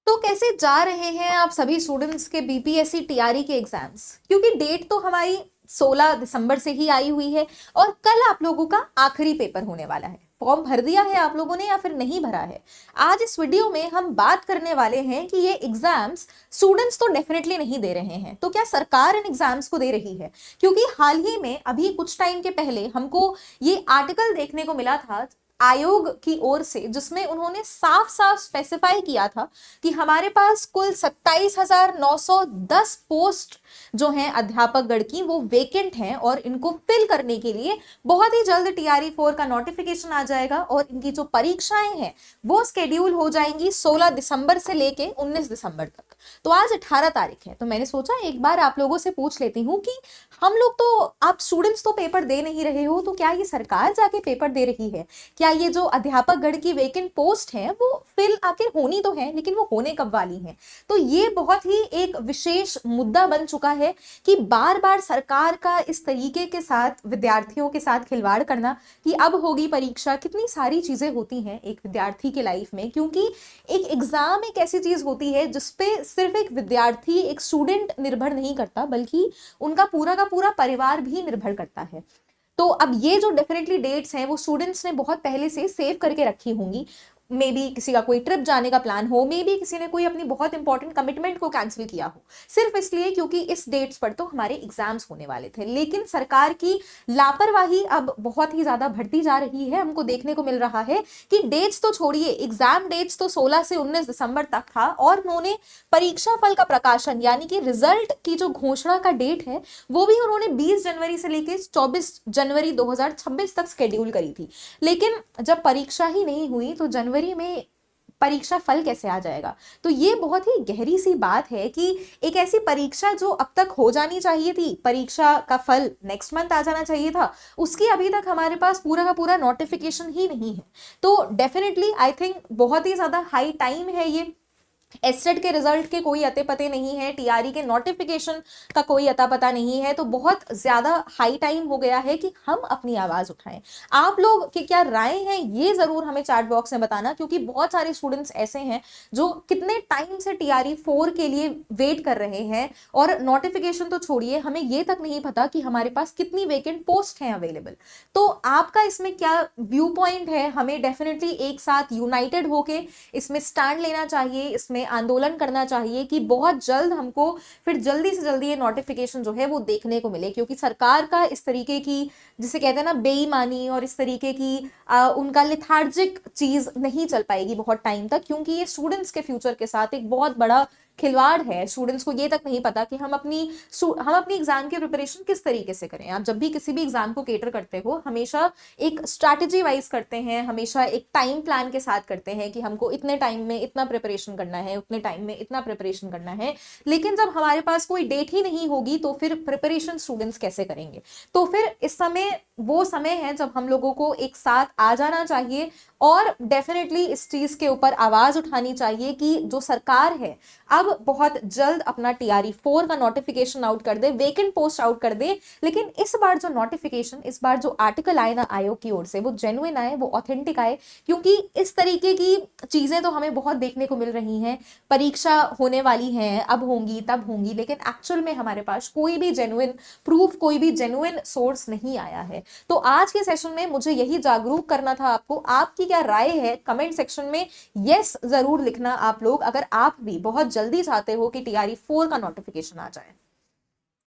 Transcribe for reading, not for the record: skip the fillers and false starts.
तो कैसे जा रहे हैं आप सभी स्टूडेंट्स के बीपीएससी टीआरई के एग्जाम्स? क्योंकि डेट तो हमारी 16 दिसंबर से ही आई हुई है और कल आप लोगों का आखिरी पेपर होने वाला है। फॉर्म भर दिया है आप लोगों ने या फिर नहीं भरा है? आज इस वीडियो में हम बात करने वाले हैं कि ये एग्जाम्स स्टूडेंट्स तो डेफिनेटली नहीं दे रहे हैं, तो क्या सरकार इन एग्जाम्स को दे रही है? क्योंकि हाल ही में अभी कुछ टाइम के पहले हमको ये आर्टिकल देखने को मिला था आयोग की ओर से, जिसमें उन्होंने साफ साफ स्पेसिफाई किया था कि हमारे पास कुल 27,910 पोस्ट जो हैं अध्यापक गण की वो वेकेंट हैं और इनको फिल करने के लिए बहुत ही जल्द टीआरई 4 का नोटिफिकेशन आ जाएगा और इनकी जो परीक्षाएं हैं वो स्केड्यूल हो जाएंगी 16 दिसंबर से लेके 19 दिसंबर तक। तो आज 18 तारीख है, तो मैंने सोचा एक बार आप लोगों से पूछ लेती हूँ कि हम लोग तो, आप स्टूडेंट्स तो पेपर दे नहीं रहे हो, तो क्या ये सरकार जाके पेपर दे रही है? क्या ये जो अध्यापक गण की वेकेंट पोस्ट है वो फिल आखिर होनी तो है, लेकिन वो होने कब वाली है? तो ये बहुत ही एक विशेष मुद्दा बन चुका है कि बार बार सरकार का इस तरीके के साथ विद्यार्थियों के साथ खिलवाड़ करना कि अब होगी परीक्षा। कितनी सारी चीजें होती हैं एक विद्यार्थी के लाइफ में, क्योंकि एक एग्जाम एक ऐसी चीज होती है जिसपे सिर्फ एक विद्यार्थी, एक स्टूडेंट निर्भर नहीं करता, बल्कि उनका पूरा का पूरा परिवार भी निर्भर करता है। तो अब ये जो डेफिनेटली डेट्स हैं वो स्टूडेंट्स ने बहुत पहले से सेव करके रखी होंगी। मे बी किसी का कोई ट्रिप जाने का प्लान हो, मे बी किसी ने कोई अपनी बहुत इंपॉर्टेंट कमिटमेंट को कैंसिल किया हो, सिर्फ इसलिए क्योंकि इस डेट्स पर तो हमारे एग्जाम्स होने वाले थे। लेकिन सरकार की लापरवाही अब बहुत ही ज्यादा बढ़ती जा रही है। हमको देखने को मिल रहा है कि डेट्स तो छोड़िए, एग्जाम डेट्स तो 16 से 19 दिसंबर तक था और उन्होंने परीक्षा फल का प्रकाशन यानी कि रिजल्ट की जो घोषणा का डेट है वो भी उन्होंने 20 जनवरी से लेकर 24 जनवरी 2026 तक शेड्यूल करी थी। लेकिन जब परीक्षा ही नहीं हुई तो जनवरी में परीक्षा फल कैसे आ जाएगा? तो ये बहुत ही गहरी सी बात है कि एक ऐसी परीक्षा जो अब तक हो जानी चाहिए थी, परीक्षा का फल नेक्स्ट मंथ आ जाना चाहिए था, उसकी अभी तक हमारे पास पूरा का पूरा नोटिफिकेशन ही नहीं है। तो डेफिनेटली आई थिंक बहुत ही ज्यादा हाई टाइम है ये। एसटेट के रिजल्ट के कोई अते पते नहीं है, टीआरई के नोटिफिकेशन का कोई अता पता नहीं है, तो बहुत ज्यादा हाई टाइम हो गया है कि हम अपनी आवाज उठाएं। आप लोग की क्या राय है ये जरूर हमें चैट बॉक्स में बताना, क्योंकि बहुत सारे स्टूडेंट्स ऐसे हैं जो कितने टाइम से टीआरई 4 के लिए वेट कर रहे हैं और नोटिफिकेशन तो छोड़िए, हमें ये तक नहीं पता कि हमारे पास कितनी वेकेंट पोस्ट हैं अवेलेबल। तो आपका इसमें क्या व्यू पॉइंट है? हमें डेफिनेटली एक साथ यूनाइटेड होके इसमें स्टैंड लेना चाहिए, इसमें आंदोलन करना चाहिए कि बहुत जल्द हमको फिर जल्दी से जल्दी ये नोटिफिकेशन जो है वो देखने को मिले, क्योंकि सरकार का इस तरीके की, जिसे कहते हैं ना, बेईमानी और इस तरीके की उनका लेथार्जिक चीज नहीं चल पाएगी बहुत टाइम तक, क्योंकि ये स्टूडेंट्स के फ्यूचर के साथ एक बहुत बड़ा खिलवाड़ है। स्टूडेंट्स को ये तक नहीं पता कि हम अपनी एग्जाम की प्रिपरेशन किस तरीके से करें। आप जब भी किसी भी एग्जाम को केटर करते हो हमेशा एक स्ट्रैटेजी वाइज करते हैं, हमेशा एक टाइम प्लान के साथ करते हैं कि हमको इतने टाइम में इतना प्रिपरेशन करना है, उतने टाइम में इतना प्रिपरेशन करना है। लेकिन जब हमारे पास कोई डेट ही नहीं होगी तो फिर प्रिपरेशन स्टूडेंट्स कैसे करेंगे? तो फिर इस समय वो समय है जब हम लोगों को एक साथ आ जाना चाहिए और डेफिनेटली इस चीज के ऊपर आवाज उठानी चाहिए कि जो सरकार है अब बहुत जल्द अपना टीआरई 4 का नोटिफिकेशन आउट कर दे, वेकेंट पोस्ट आउट कर दे। लेकिन इस बार जो नोटिफिकेशन, इस बार जो आर्टिकल आए ना आयोग की ओर से, वो जेन्युइन आए, वो ऑथेंटिक आए, क्योंकि इस तरीके की चीजें तो हमें बहुत देखने को मिल रही हैं। परीक्षा होने वाली है, अब होंगी तब होंगी, लेकिन एक्चुअल में हमारे पास कोई भी जेन्युइन प्रूफ, कोई भी जेन्युइन सोर्स नहीं आया है। तो आज के सेशन में मुझे यही जागरूक करना था आपको। आपकी क्या राय है कमेंट सेक्शन में यस जरूर लिखना आप लोग, अगर आप भी बहुत जल्दी चाहते हो कि टीआरई 4 का नोटिफिकेशन आ जाए।